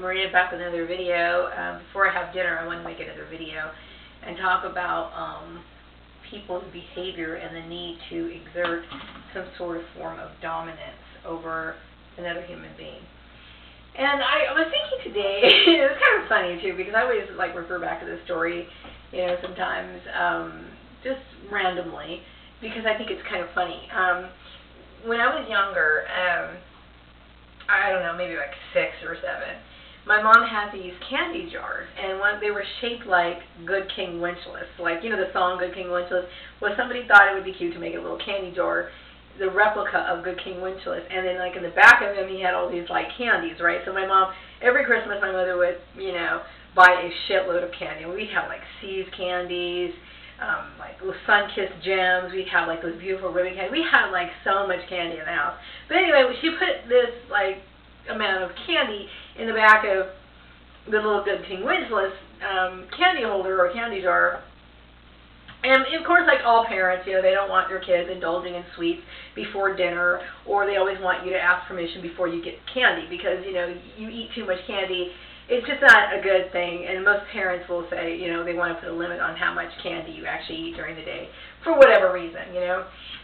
Maria, back with another video. Before I have dinner, I want to make another video and talk about people's behavior and the need to exert some sort of form of dominance over another human being. And I was thinking today, it was kind of funny too, because I always refer back to this story, sometimes just randomly, because I think it's kind of funny. When I was younger, I don't know, maybe 6 or 7, my mom had these candy jars, and they were shaped like Good King Wenceslas, the song Good King Wenceslas. Well, somebody thought it would be cute to make a little candy jar, the replica of Good King Wenceslas, and then in the back of him he had all these candies, right? So my mom, every Christmas my mother would, buy a shitload of candy. We'd have See's candies, sun-kissed gems. We'd have those beautiful ribbon candy. We had so much candy in the house. But anyway, she put this amount of candy in the back of the little Good King Wenceslas candy holder or candy jar. And of course, all parents, they don't want their kids indulging in sweets before dinner, or they always want you to ask permission before you get candy, because you eat too much candy. It's just not a good thing, and most parents will say, they want to put a limit on how much candy you actually eat during the day, for whatever reason,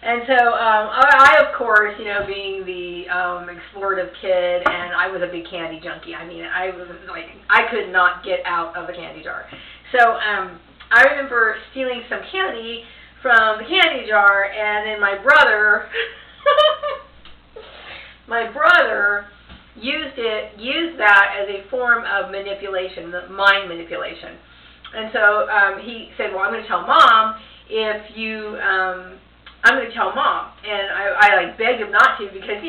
And so I, of course, being the explorative kid, and I was a big candy junkie. I mean, I was I could not get out of a candy jar. So I remember stealing some candy from the candy jar, and then my brother, used that as a form of manipulation, mind manipulation. And so he said, well, I'm going to tell Mom if you, I'm going to tell Mom. And I begged him not to, because,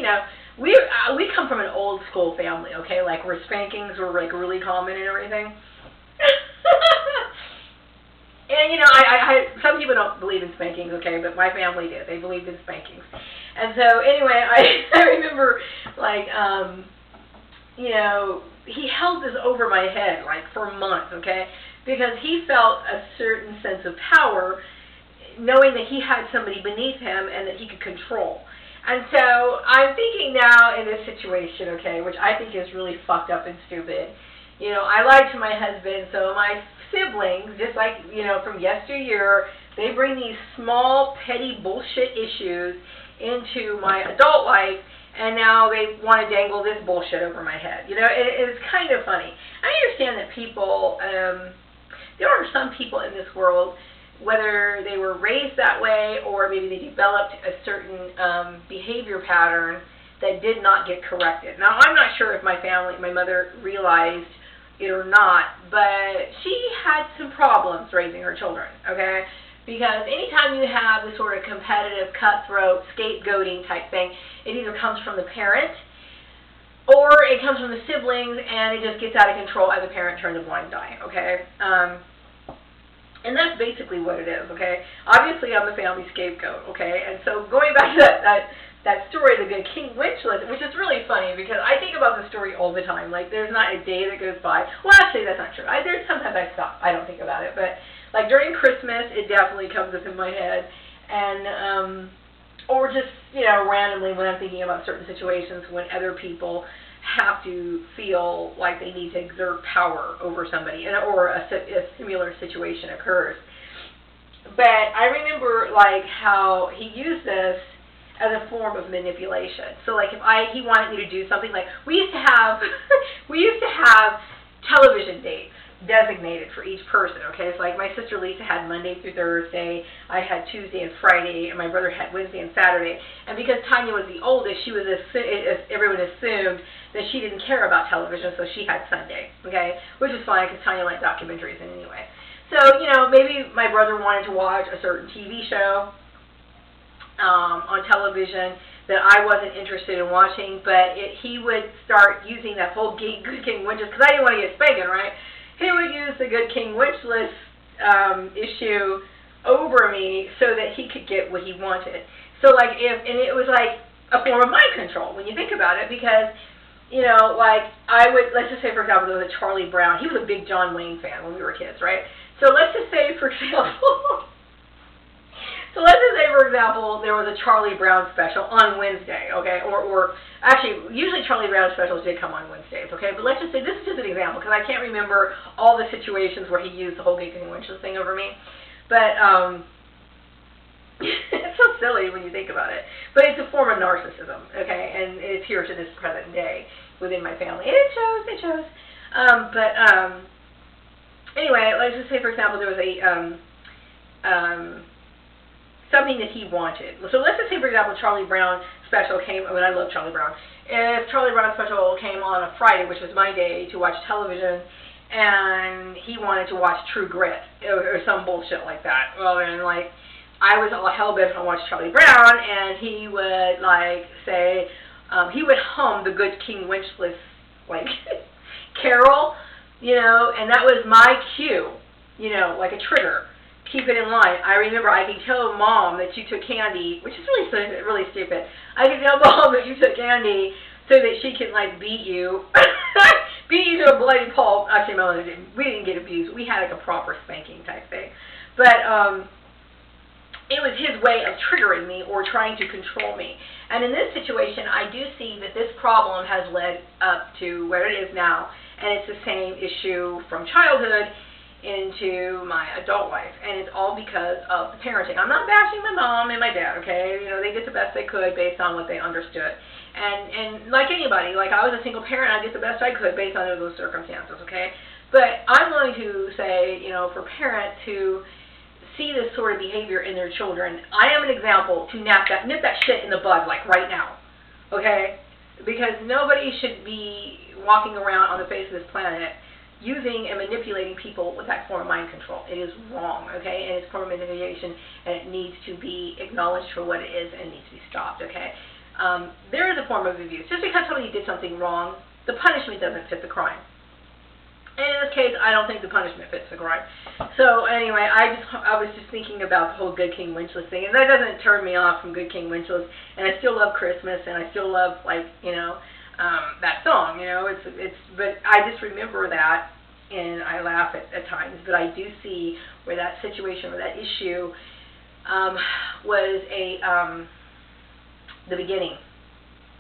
we come from an old school family, okay, where spankings were really common and everything. And, some people don't believe in spankings, okay, but my family did. They believed in spankings. And so, anyway, I remember, he held this over my head, for months, okay, because he felt a certain sense of power, knowing that he had somebody beneath him and that he could control. And so, I'm thinking now in this situation, okay, which I think is really fucked up and stupid. I lied to my husband, so my siblings, just from yesteryear, they bring these small, petty bullshit issues into my adult life, and now they want to dangle this bullshit over my head. It's kind of funny. I understand that people, there are some people in this world, whether they were raised that way or maybe they developed a certain behavior pattern that did not get corrected. Now, I'm not sure if my mother realized it or not, but she had some problems raising her children, okay? Because anytime you have this sort of competitive, cutthroat, scapegoating type thing, it either comes from the parent or it comes from the siblings, and it just gets out of control as a parent turns a blind eye, okay? And that's basically what it is, okay? Obviously, I'm the family scapegoat, okay? And so going back to that story, the Good King Wenceslas, which is really funny because I think about the story all the time. There's not a day that goes by. Well, actually, that's not true. There's sometimes I stop. I don't think about it. But, during Christmas, it definitely comes up in my head. And, or just, randomly when I'm thinking about certain situations when other people have to feel like they need to exert power over somebody, or a similar situation occurs. But I remember, how he used this as a form of manipulation. So if he wanted me to do something, we used to have television dates designated for each person, okay? So my sister Lisa had Monday through Thursday, I had Tuesday and Friday, and my brother had Wednesday and Saturday. And because Tanya was the oldest, everyone assumed that she didn't care about television, so she had Sunday, okay? Which is fine, because Tanya liked documentaries anyway. So, maybe my brother wanted to watch a certain TV show on television that I wasn't interested in watching, but he would start using that whole Good King Wenceslas, because I didn't want to get spanking, right? He would use the Good King Wenceslas issue over me so that he could get what he wanted. So, and it was a form of mind control when you think about it, because, I would, let's just say, for example, there was a Charlie Brown. He was a big John Wayne fan when we were kids, right? So let's just say, for example, So let's just say, for example, there was a Charlie Brown special on Wednesday, okay? Or actually, usually Charlie Brown specials did come on Wednesdays, okay? But let's just say, this is just an example, because I can't remember all the situations where he used the whole Good King Wenceslas thing over me. But, it's so silly when you think about it. But it's a form of narcissism, okay? And it's here to this present day within my family. And it shows. Anyway, let's just say, for example, there was something that he wanted. So let's just say, for example, Charlie Brown special came, I mean, I love Charlie Brown. If Charlie Brown special came on a Friday, which was my day to watch television, and he wanted to watch True Grit, or some bullshit like that. Well, and like, I was all hell-bent on watching Charlie Brown, and he would, like, say, he would hum the Good King Wenceslas, like, carol, you know, and that was my cue, you know, like a trigger. Keep it in line. I remember I could tell Mom that you took candy, which is really stupid. I could tell Mom that you took candy so that she could, like, beat you. Beat you to a bloody pulp. Actually, Mom, we didn't get abused. We had, like, a proper spanking type thing. But, it was his way of triggering me or trying to control me. And in this situation, I do see that this problem has led up to where it is now, and it's the same issue from childhood into my adult life, and it's all because of the parenting. I'm not bashing my mom and my dad, okay? You know, they did the best they could based on what they understood. And like anybody, like I was a single parent, I did the best I could based on those circumstances, okay? But I'm going to say, you know, for parents who see this sort of behavior in their children, I am an example to nip that shit in the bud, like right now, okay? Because nobody should be walking around on the face of this planet using and manipulating people with that form of mind control. It is wrong, okay? And it's form of manipulation, and it needs to be acknowledged for what it is, and it needs to be stopped, okay? There is a form of abuse. Just because somebody did something wrong, the punishment doesn't fit the crime. And in this case, I don't think the punishment fits the crime. So anyway, I was just thinking about the whole Good King Wenceslas thing, and that doesn't turn me off from Good King Wenceslas. And I still love Christmas, and I still love, like, you know, that song. You know, but I just remember that, and I laugh at times. But I do see where that situation, where that issue, was the beginning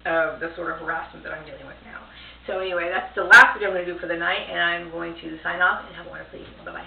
of the sort of harassment that I'm dealing with now. So anyway, that's the last video I'm going to do for the night, and I'm going to sign off and have a wonderful evening. Bye-bye.